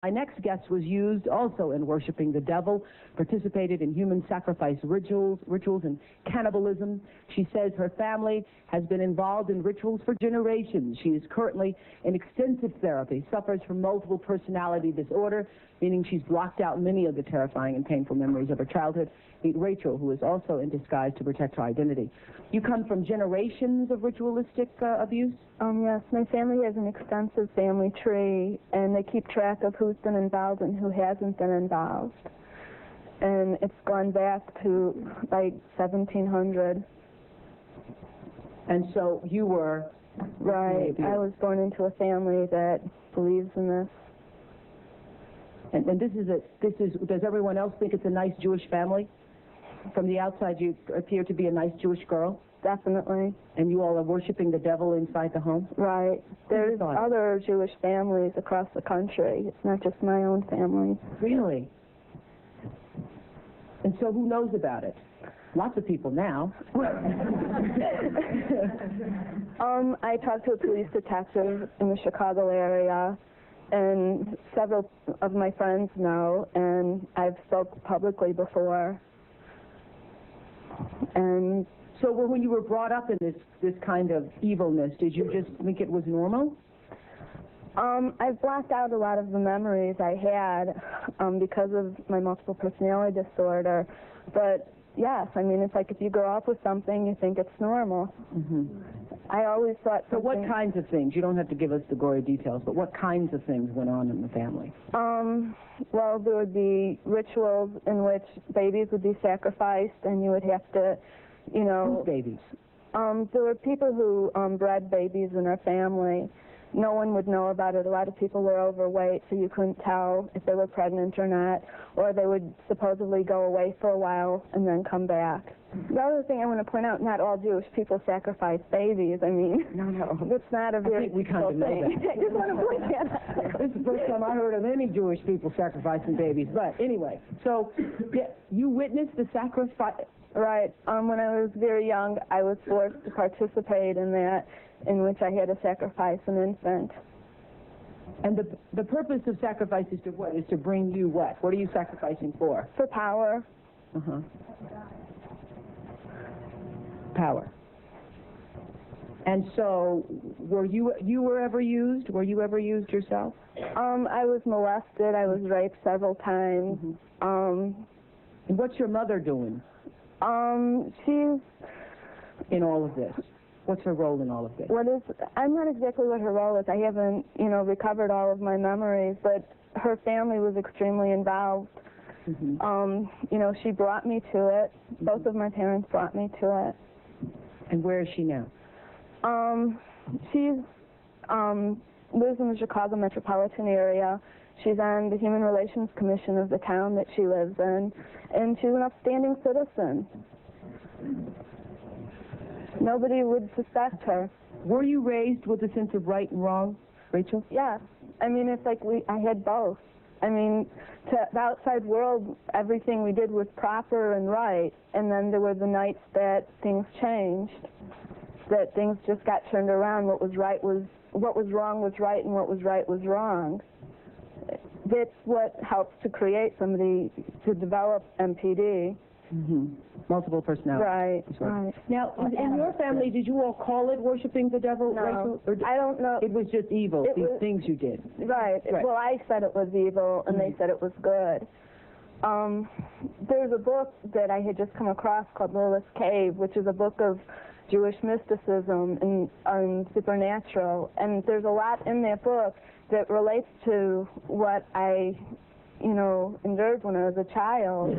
My next guest was used also in worshiping the devil, participated in human sacrifice rituals and cannibalism. She says her family has been involved in rituals for generations. She is currently in extensive therapy, suffers from multiple personality disorder, meaning she's blocked out many of the terrifying and painful memories of her childhood. Meet Rachel, who is also in disguise to protect her identity. You come from generations of ritualistic abuse? Yes, my family has an extensive family tree, and they keep track of who's been involved and who hasn't been involved. And it's gone back to, like, 1700. And so you were... Right. I was born into a family that believes in this. And does everyone else think it's a nice Jewish family? From the outside, you appear to be a nice Jewish girl? Definitely. And you all are worshiping the devil inside the home? Right. There's other Jewish families across the country. It's not just my own family. Really? And so who knows about it? Lots of people now. I talked to a police detective in the Chicago area, and several of my friends know, and I've spoke publicly before. And so when you were brought up in this kind of evilness, did you just think it was normal? I've blocked out a lot of the memories I had because of my multiple personality disorder. But yes, I mean, it's like if you grow up with something, you think it's normal. Mm-hmm. I always thought something... So what kinds of things? You don't have to give us the gory details, but what kinds of things went on in the family? Well, there would be rituals in which babies would be sacrificed, and you would have to, you know... Whose babies? There were people who bred babies in our family. No one would know about it. A lot of people were overweight, so you couldn't tell if they were pregnant or not, or they would supposedly go away for a while and then come back. The other thing I want to point out, not all Jewish people sacrifice babies. I mean, no. It's not a very typical thing. I just want to point that out. This is the first time I heard of any Jewish people sacrificing babies. But anyway, so you witnessed the sacrifice? Right. When I was very young, I was forced to participate in that, in which I had to sacrifice an infant. And the purpose of sacrifice is to what? Is to bring you what? What are you sacrificing for? For power. Uh-huh. Power. And so, were you ever used? Were you ever used yourself? I was molested. I was raped several times. Mm-hmm. And what's your mother doing? She's... In all of this? What's her role in all of this? I'm not exactly what her role is. I haven't, recovered all of my memories, but her family was extremely involved. Mm-hmm. She brought me to it. Mm-hmm. Both of my parents brought me to it. And where is she now? She lives in the Chicago metropolitan area. She's on the Human Relations Commission of the town that she lives in, and she's an upstanding citizen. Nobody would suspect her. Were you raised with a sense of right and wrong, Rachel? Yes. I mean, it's like I had both. I mean, to the outside world, everything we did was proper and right, and then there were the nights that things changed, that things just got turned around. What was wrong was right, and what was right was wrong. That's what helps to create somebody to develop MPD. Mm-hmm. Multiple personality. Right. Now, in your family, did you all call it worshiping the devil? No, Rachel? Or I don't know. It was just evil, these things you did. Right. Well, I said it was evil, and they said it was good. There's a book that I had just come across called Lilith's Cave, which is a book of Jewish mysticism and supernatural, and there's a lot in that book that relates to what I, endured when I was a child.